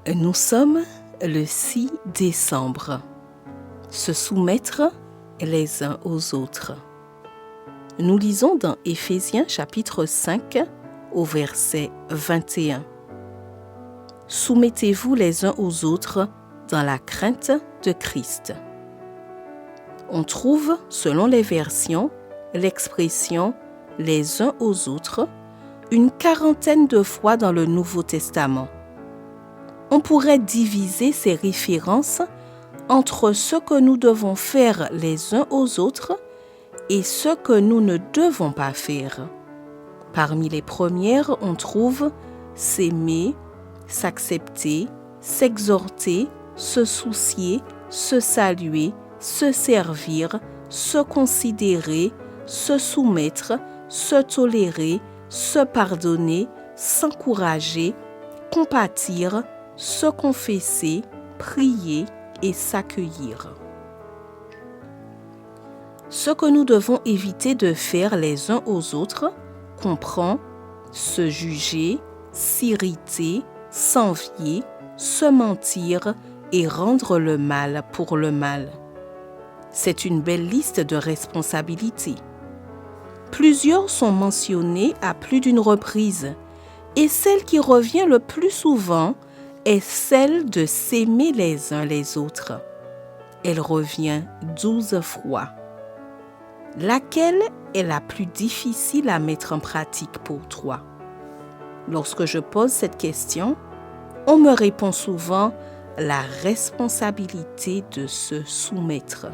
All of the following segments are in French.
Nous sommes le 6 décembre. Se soumettre les uns aux autres. Nous lisons dans Éphésiens chapitre 5 au verset 21. Soumettez-vous les uns aux autres dans la crainte de Christ. On trouve, selon les versions, l'expression « les uns aux autres » une quarantaine de fois dans le Nouveau Testament. On pourrait diviser ces références entre ce que nous devons faire les uns aux autres et ce que nous ne devons pas faire. Parmi les premières, on trouve s'aimer, s'accepter, s'exhorter, se soucier, se saluer, se servir, se considérer, se soumettre, se tolérer, se pardonner, s'encourager, compatir, se confesser, prier et s'accueillir. Ce que nous devons éviter de faire les uns aux autres comprend se juger, s'irriter, s'envier, se mentir et rendre le mal pour le mal. C'est une belle liste de responsabilités. Plusieurs sont mentionnées à plus d'une reprise et celle qui revient le plus souvent est celle de s'aimer les uns les autres. Elle revient 12 fois. Laquelle est la plus difficile à mettre en pratique pour toi? Lorsque je pose cette question, on me répond souvent la responsabilité de se soumettre.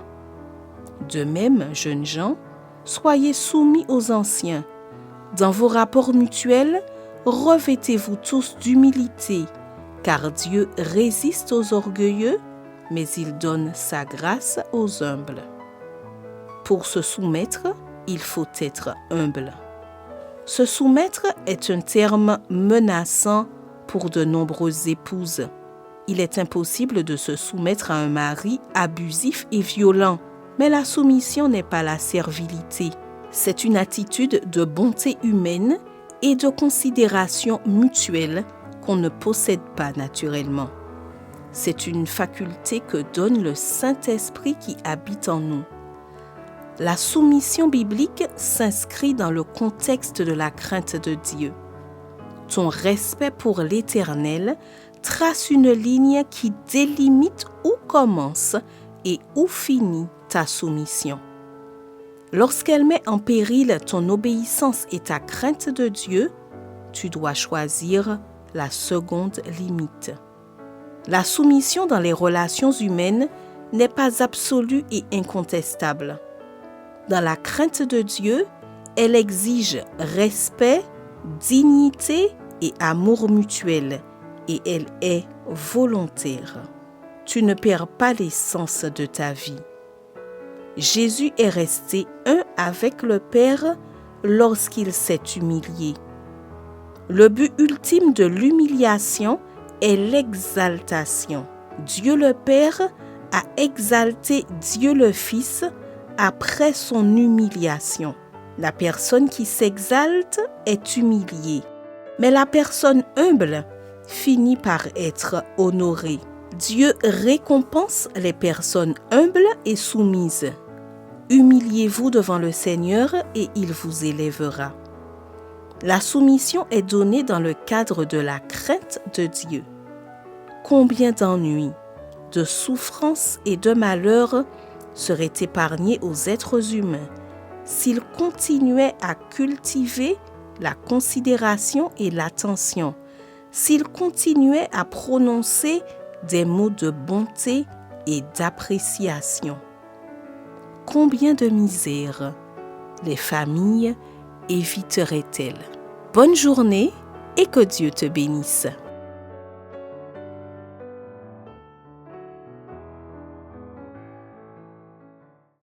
De même, jeunes gens, soyez soumis aux anciens. Dans vos rapports mutuels, revêtez-vous tous d'humilité, car Dieu résiste aux orgueilleux, mais il donne sa grâce aux humbles. Pour se soumettre, il faut être humble. Se soumettre est un terme menaçant pour de nombreuses épouses. Il est impossible de se soumettre à un mari abusif et violent, mais la soumission n'est pas la servilité. C'est une attitude de bonté humaine et de considération mutuelle qu'on ne possède pas naturellement. C'est une faculté que donne le Saint-Esprit qui habite en nous. La soumission biblique s'inscrit dans le contexte de la crainte de Dieu. Ton respect pour l'Éternel trace une ligne qui délimite où commence et où finit ta soumission. Lorsqu'elle met en péril ton obéissance et ta crainte de Dieu, tu dois choisir la seconde limite. La soumission dans les relations humaines n'est pas absolue et incontestable. Dans la crainte de Dieu, elle exige respect, dignité et amour mutuel, et elle est volontaire. Tu ne perds pas l'essence de ta vie. Jésus est resté un avec le Père lorsqu'il s'est humilié. Le but ultime de l'humiliation est l'exaltation. Dieu le Père a exalté Dieu le Fils après son humiliation. La personne qui s'exalte est humiliée, mais la personne humble finit par être honorée. Dieu récompense les personnes humbles et soumises. Humiliez-vous devant le Seigneur et il vous élèvera. La soumission est donnée dans le cadre de la crainte de Dieu. Combien d'ennuis, de souffrances et de malheurs seraient épargnés aux êtres humains s'ils continuaient à cultiver la considération et l'attention, s'ils continuaient à prononcer des mots de bonté et d'appréciation. Combien de misères les familles éviteraient-elles? Bonne journée et que Dieu te bénisse.